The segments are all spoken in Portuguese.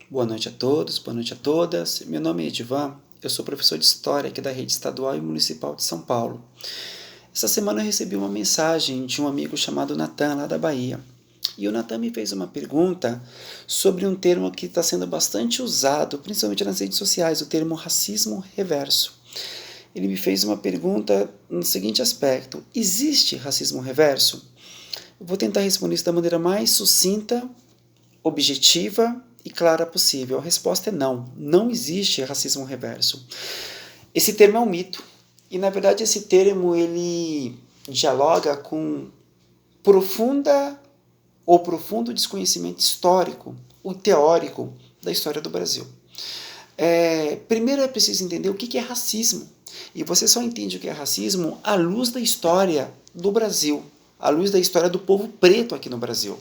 Boa noite a todos, boa noite a todas. Meu nome é Edivan, eu sou professor de História aqui da Rede Estadual e Municipal de São Paulo. Essa semana eu recebi uma mensagem de um amigo chamado Natan, lá da Bahia. E o Natan me fez uma pergunta sobre um termo que está sendo bastante usado, principalmente nas redes sociais, o termo racismo reverso. Ele me fez uma pergunta no seguinte aspecto: existe racismo reverso? Eu vou tentar responder isso da maneira mais sucinta, objetiva e clara possível. A resposta é não. Não existe racismo reverso. Esse termo é um mito. E, na verdade, esse termo ele dialoga com profundo desconhecimento histórico ou teórico da história do Brasil. Primeiro é preciso entender o que é racismo. E você só entende o que é racismo à luz da história do Brasil, à luz da história do povo preto aqui no Brasil.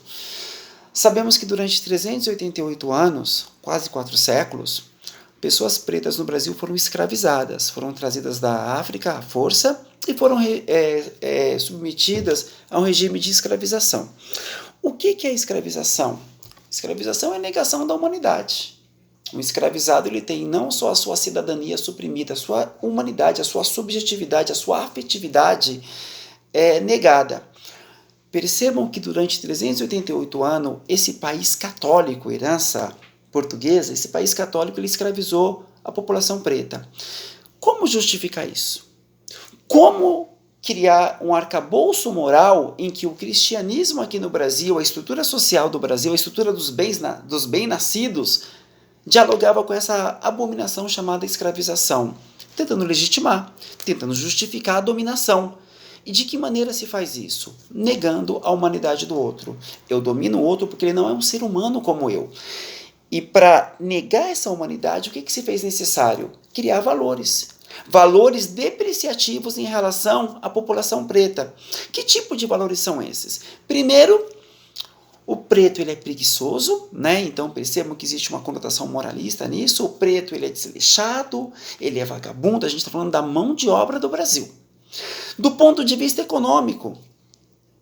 Sabemos que durante 388 anos, quase 4 séculos, pessoas pretas no Brasil foram escravizadas, foram trazidas da África à força e foram submetidas a um regime de escravização. O que é escravização? Escravização é negação da humanidade. O escravizado ele tem não só a sua cidadania suprimida, a sua humanidade, a sua subjetividade, a sua afetividade negada. Percebam que durante 388 anos, esse país católico, herança portuguesa, esse país católico ele escravizou a população preta. Como justificar isso? Como criar um arcabouço moral em que o cristianismo aqui no Brasil, a estrutura social do Brasil, a estrutura dos bem-nascidos, dialogava com essa abominação chamada escravização, tentando legitimar, tentando justificar a dominação. E de que maneira se faz isso? Negando a humanidade do outro. Eu domino o outro porque ele não é um ser humano como eu. E para negar essa humanidade, o que se fez necessário? Criar valores. Valores depreciativos em relação à população preta. Que tipo de valores são esses? Primeiro, o preto ele é preguiçoso, né? Então percebam que existe uma conotação moralista nisso. O preto ele é desleixado, ele é vagabundo. A gente está falando da mão de obra do Brasil. Do ponto de vista econômico,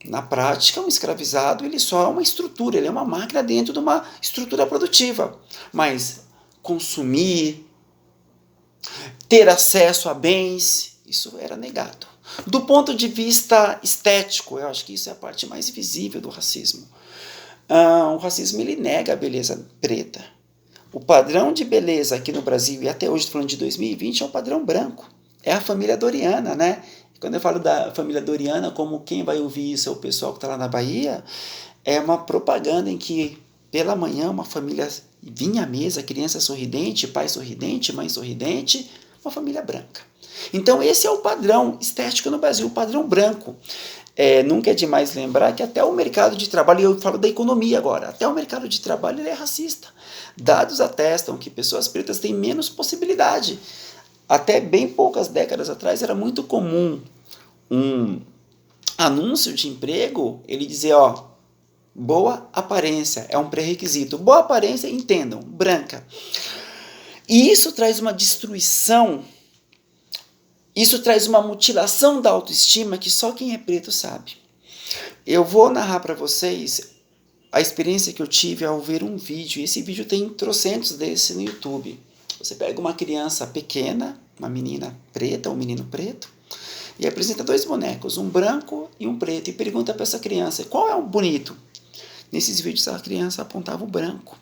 na prática, um escravizado ele só é uma estrutura, ele é uma máquina dentro de uma estrutura produtiva. Mas consumir, ter acesso a bens, isso era negado. Do ponto de vista estético, eu acho que isso é a parte mais visível do racismo. O racismo ele nega a beleza preta. O padrão de beleza aqui no Brasil, e até hoje estou falando de 2020, é o padrão branco. É a família Doriana, né? Quando eu falo da família Doriana, como quem vai ouvir isso é o pessoal que está lá na Bahia, é uma propaganda em que pela manhã uma família vinha à mesa, criança sorridente, pai sorridente, mãe sorridente, uma família branca. Então esse é o padrão estético no Brasil, o padrão branco. Nunca é demais lembrar que até o mercado de trabalho, e eu falo da economia agora, até o mercado de trabalho ele é racista. Dados atestam que pessoas pretas têm menos possibilidade. Até bem poucas décadas atrás era muito comum um anúncio de emprego, ele dizer, boa aparência, é um pré-requisito. Boa aparência, entendam, branca. E isso traz uma destruição, isso traz uma mutilação da autoestima que só quem é preto sabe. Eu vou narrar para vocês a experiência que eu tive ao ver um vídeo, e esse vídeo tem trocentos desse no YouTube. Você pega uma criança pequena, uma menina preta, um menino preto, e apresenta 2 bonecos, um branco e um preto, e pergunta para essa criança, qual é o bonito? Nesses vídeos a criança apontava o branco.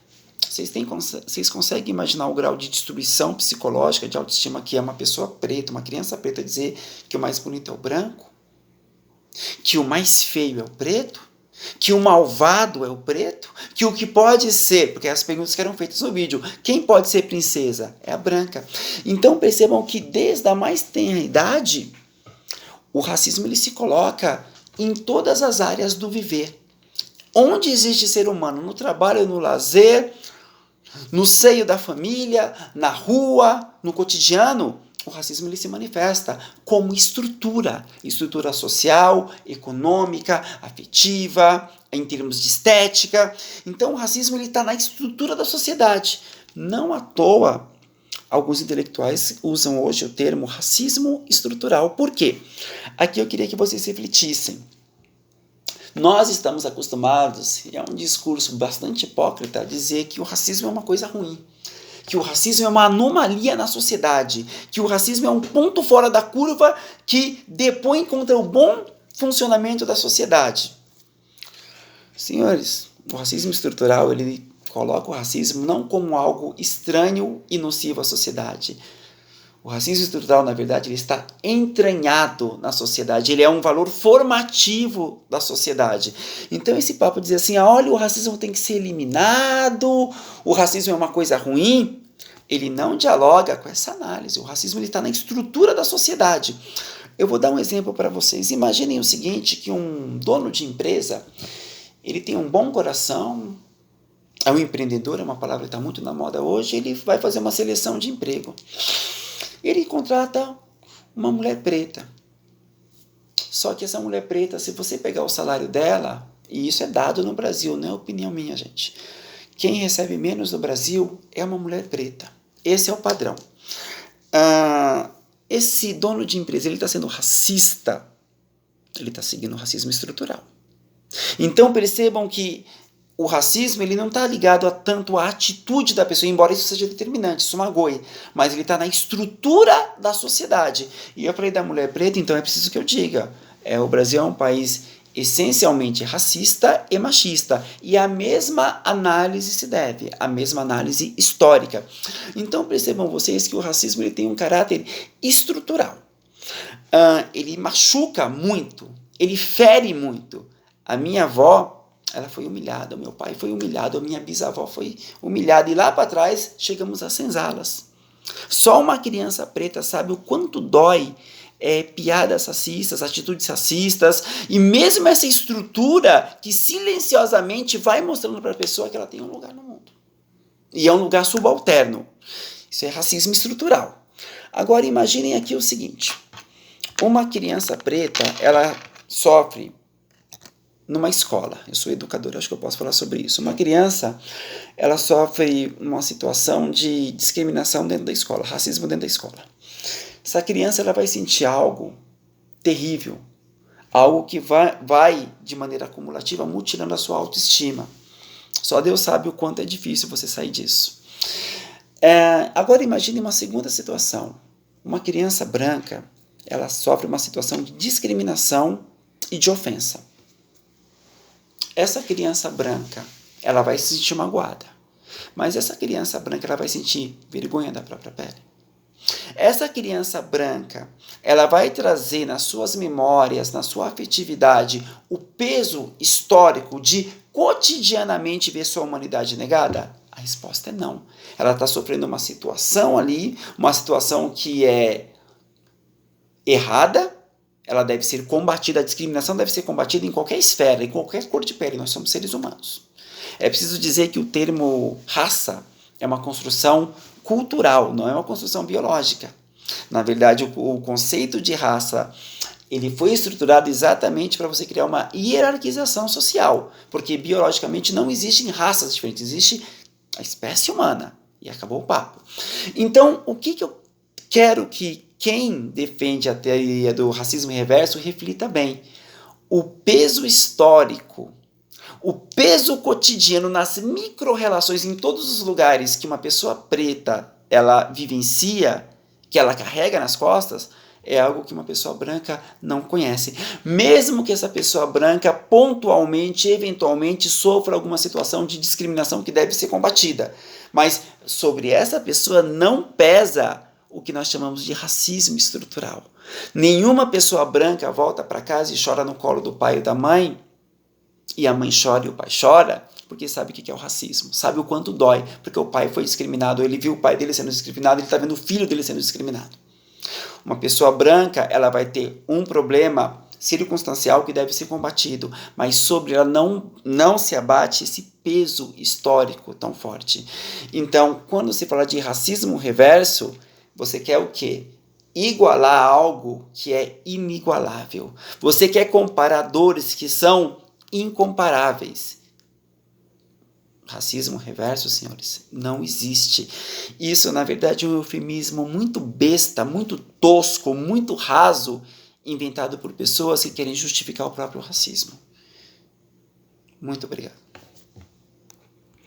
Vocês conseguem imaginar o grau de destruição psicológica, de autoestima que é uma pessoa preta, uma criança preta dizer que o mais bonito é o branco? Que o mais feio é o preto? Que o malvado é o preto? Que o que pode ser, porque as perguntas que eram feitas no vídeo, quem pode ser princesa? É a branca. Então percebam que desde a mais tenra idade, o racismo ele se coloca em todas as áreas do viver. Onde existe ser humano? No trabalho, no lazer, no seio da família, na rua, no cotidiano, o racismo ele se manifesta como estrutura social, econômica, afetiva, em termos de estética. Então o racismo está na estrutura da sociedade. Não à toa, alguns intelectuais usam hoje o termo racismo estrutural. Por quê? Aqui eu queria que vocês refletissem. Nós estamos acostumados, e é um discurso bastante hipócrita, a dizer que o racismo é uma coisa ruim, que o racismo é uma anomalia na sociedade, que o racismo é um ponto fora da curva que depõe contra o bom funcionamento da sociedade. Senhores, o racismo estrutural, ele coloca o racismo não como algo estranho e nocivo à sociedade. O racismo estrutural, na verdade, ele está entranhado na sociedade, ele é um valor formativo da sociedade. Então esse papo de dizer assim, olha, o racismo tem que ser eliminado, o racismo é uma coisa ruim, ele não dialoga com essa análise. O racismo está na estrutura da sociedade. Eu vou dar um exemplo para vocês. Imaginem o seguinte, que um dono de empresa, ele tem um bom coração, é um empreendedor, é uma palavra que está muito na moda hoje, ele vai fazer uma seleção de emprego. Ele contrata uma mulher preta. Só que essa mulher preta, se você pegar o salário dela, e isso é dado no Brasil, não é opinião minha, gente. Quem recebe menos no Brasil é uma mulher preta. Esse é o padrão. Esse dono de empresa, ele está sendo racista, ele está seguindo o racismo estrutural. Então percebam que o racismo ele não está ligado a tanto à atitude da pessoa, embora isso seja determinante, isso magoe, mas ele está na estrutura da sociedade. E eu falei da mulher preta, então é preciso que eu diga, o Brasil é um país essencialmente racista e machista, e a mesma análise se deve, a mesma análise histórica. Então percebam vocês que o racismo ele tem um caráter estrutural. Ele machuca muito, ele fere muito. A minha avó, ela foi humilhada, o meu pai foi humilhado, a minha bisavó foi humilhada, e lá para trás chegamos às senzalas. Só uma criança preta sabe o quanto dói piadas racistas, atitudes racistas, e mesmo essa estrutura que silenciosamente vai mostrando para a pessoa que ela tem um lugar no mundo. E é um lugar subalterno. Isso é racismo estrutural. Agora imaginem aqui o seguinte, uma criança preta, ela sofre numa escola, eu sou educador, acho que eu posso falar sobre isso. Uma criança, ela sofre uma situação de discriminação dentro da escola, racismo dentro da escola. Essa criança ela vai sentir algo terrível, algo que vai de maneira acumulativa mutilando a sua autoestima. Só Deus sabe o quanto é difícil você sair disso. Agora imagine uma segunda situação. Uma criança branca, ela sofre uma situação de discriminação e de ofensa. Essa criança branca, ela vai se sentir magoada. Mas essa criança branca, ela vai sentir vergonha da própria pele. Essa criança branca, ela vai trazer nas suas memórias, na sua afetividade, o peso histórico de cotidianamente ver sua humanidade negada? A resposta é não. Ela está sofrendo uma situação ali, uma situação que é errada, ela deve ser combatida, a discriminação deve ser combatida em qualquer esfera, em qualquer cor de pele, nós somos seres humanos. É preciso dizer que o termo raça é uma construção cultural, não é uma construção biológica. Na verdade, o conceito de raça, ele foi estruturado exatamente para você criar uma hierarquização social, porque biologicamente não existem raças diferentes, existe a espécie humana, e acabou o papo. Então, o que eu quero que quem defende a teoria do racismo reverso reflita bem. O peso histórico, o peso cotidiano nas micro-relações em todos os lugares que uma pessoa preta ela vivencia, que ela carrega nas costas, é algo que uma pessoa branca não conhece. Mesmo que essa pessoa branca pontualmente, eventualmente, sofra alguma situação de discriminação que deve ser combatida. Mas sobre essa pessoa não pesa o que nós chamamos de racismo estrutural. Nenhuma pessoa branca volta para casa e chora no colo do pai ou da mãe, e a mãe chora e o pai chora, porque sabe o que é o racismo, sabe o quanto dói, porque o pai foi discriminado, ele viu o pai dele sendo discriminado, ele está vendo o filho dele sendo discriminado. Uma pessoa branca, ela vai ter um problema circunstancial que deve ser combatido, mas sobre ela não se abate esse peso histórico tão forte. Então, quando se fala de racismo reverso, você quer o quê? Igualar algo que é inigualável. Você quer comparadores que são incomparáveis. Racismo reverso, senhores, não existe. Isso, na verdade, é um eufemismo muito besta, muito tosco, muito raso, inventado por pessoas que querem justificar o próprio racismo. Muito obrigado.